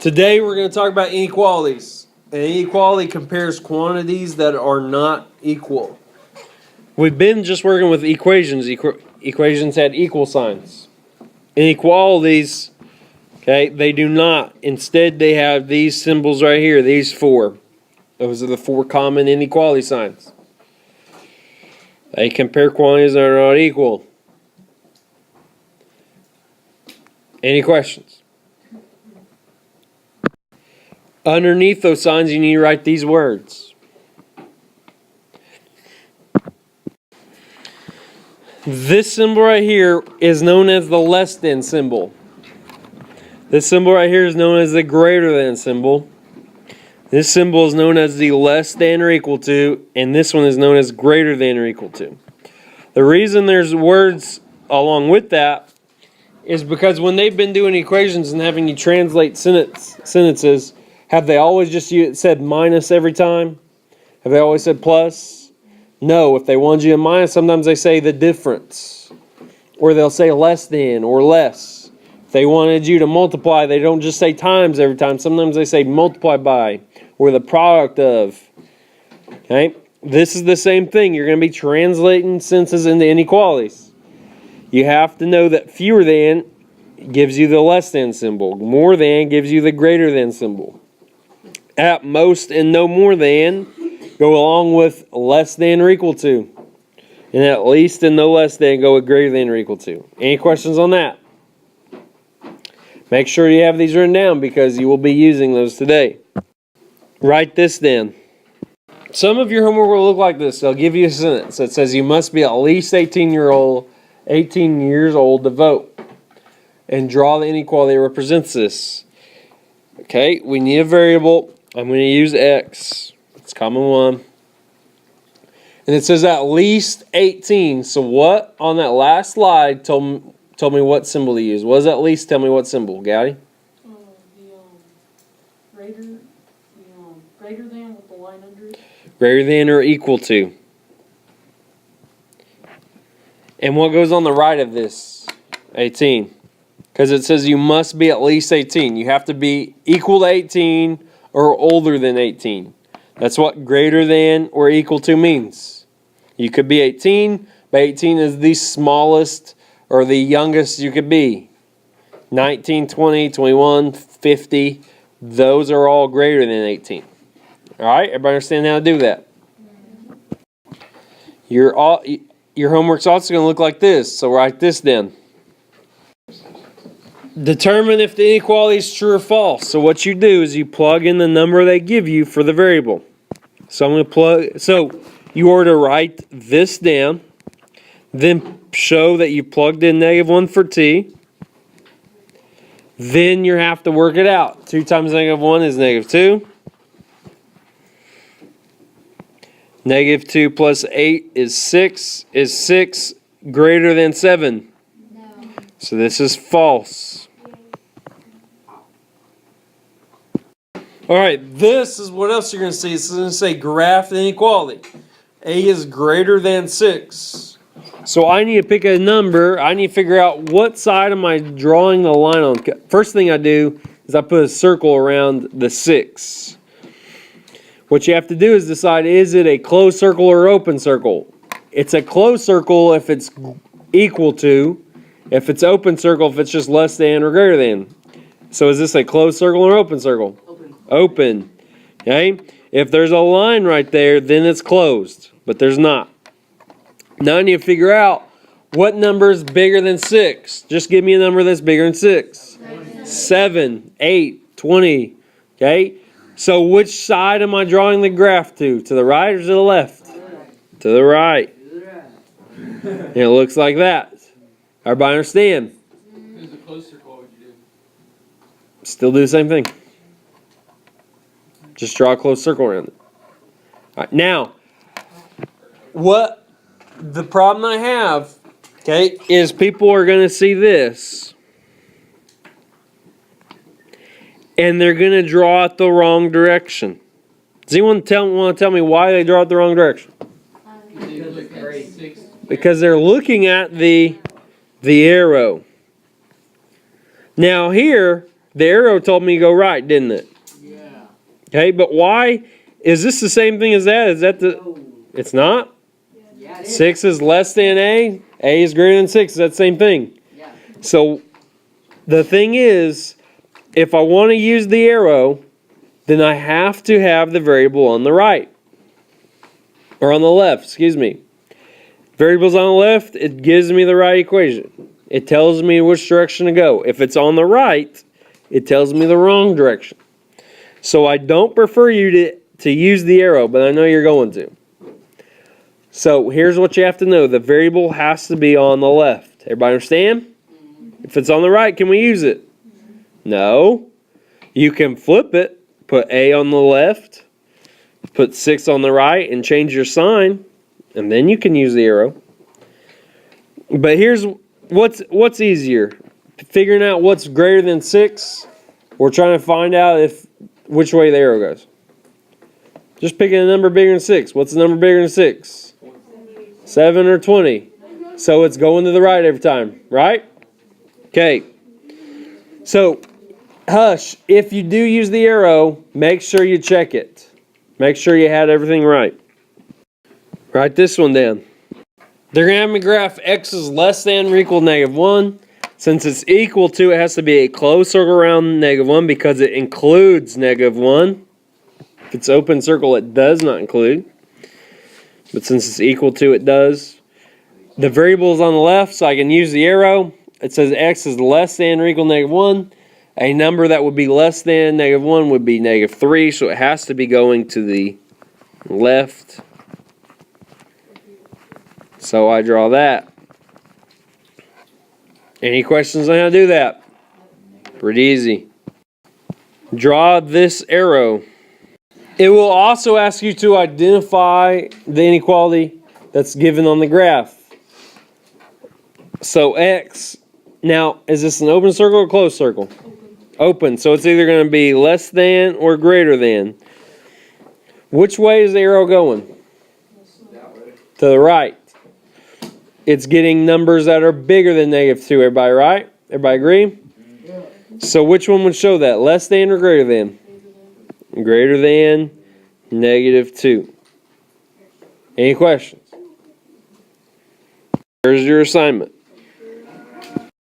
Today we're going to talk about inequalities. An inequality compares quantities that are not equal. We've been just working with equations. Equations had equal signs. Inequalities, okay, they do not. Instead, they have these symbols right here, these four. Those are the four common inequality signs. They compare quantities that are not equal. Any questions? Underneath those signs, you need to write these words. This symbol right here is known as the less than symbol. This symbol right here is known as the greater than symbol. This symbol is known as the less than or equal to, and this one is known as greater than or equal to. The reason there's words along with that is because when they've been doing equations and having you translate sentences, have they always just said minus every time? Have they always said plus? No, if they wanted you to minus, sometimes they say the difference. Or they'll say less than or less. If they wanted you to multiply, they don't just say times every time. Sometimes they say multiply by or the product of. Okay? This is the same thing. You're going to be translating sentences into inequalities. You have to know that fewer than gives you the less than symbol. More than gives you the greater than symbol. At most and no more than go along with less than or equal to. And at least and no less than go with greater than or equal to. Any questions on that? Make sure you have these written down because you will be using those today. Write this down. Some of your homework will look like this. They'll give you a sentence that says you must be at least 18 years old to vote. And draw the inequality that represents this. Okay, we need a variable. I'm going to use X. It's common one. And it says at least 18. So what on that last slide told me what symbol to use? What does at least tell me what symbol, Gowdy? Greater than with the line under it. Greater than or equal to. And what goes on the right of this? 18. Because it says you must be at least 18. You have to be equal to 18 or older than 18. That's what greater than or equal to means. You could be 18, but 18 is the smallest or the youngest you could be. 19, 20, 21, 50, those are all greater than 18. All right, everybody understand how to do that? Your homework's also going to look like this, so write this down. Determine if the inequality is true or false. So what you do is you plug in the number they give you for the variable. So I'm going to so you are to write this down, then show that you plugged in -1 for t. Then you have to work it out. 2 times -1 is -2. -2 plus 8 is 6. Is 6 greater than 7? No. So this is false. All right, this is what else you're going to see. It's going to say graph the inequality. A is greater than 6. So I need to pick a number. I need to figure out what side am I drawing the line on. First thing I do is I put a circle around the 6. What you have to do is decide, is it a closed circle or open circle? It's a closed circle if it's equal to. If it's open circle, if it's just less than or greater than. So is this a closed circle or open circle? Open. Okay? If there's a line right there, then it's closed. But there's not. Now I need to figure out what number is bigger than 6. Just give me a number that's bigger than 6. 7, 8, 20. Okay? So which side am I drawing the graph to? To the right or to the left? To the right. And it looks like that. Everybody understand? If it was a closed circle, what would you do? Still do the same thing. Just draw a closed circle around it. All right, now, what the problem I have, okay, is people are going to see this. And they're going to draw it the wrong direction. Does anyone want to tell me why they draw it the wrong direction? Because they're looking at the arrow. Now here, The arrow told me to go right, didn't it? Yeah. Okay, but why? Is this the same thing as that? Is that the... It's not? Yeah, it is. 6 is less than A. A is greater than 6. Is that the same thing? Yeah. So, the thing is, if I want to use the arrow, then I have to have the variable on the right. Or on the left, excuse me. Variable's on the left, it gives me the right equation. It tells me which direction to go. If it's on the right, it tells me the wrong direction. So I don't prefer you to use the arrow, but I know you're going to. So here's what you have to know. The variable has to be on the left. Everybody understand? If it's on the right, can we use it? No. You can flip it. Put A on the left. Put 6 on the right and change your sign. And then you can use the arrow. But here's what's easier. Figuring out what's greater than 6 or trying to find out which way the arrow goes. Just picking a number bigger than 6. What's the number bigger than 6? 7 or 20. So it's going to the right every time, right? Okay. So, hush, if you do use the arrow, make sure you check it. Make sure you had everything right. Write this one down. They're going to have me graph x is less than or equal to -1. Since it's equal to, it has to be a closed circle around -1 because it includes -1. If it's open circle, it does not include. But since it's equal to, it does. The variable is on the left, so I can use the arrow. It says x is less than or equal to -1. A number that would be less than -1 would be -3, so it has to be going to the left. So I draw that. Any questions on how to do that? Pretty easy. Draw this arrow. It will also ask you to identify the inequality that's given on the graph. So x, now is this an open circle or closed circle? Open, so it's either going to be less than or greater than. Which way is the arrow going? To the right. It's getting numbers that are bigger than -2. Everybody right? Everybody agree? So which one would show that? Less than or greater than? Greater than -2. Any questions? Here's your assignment.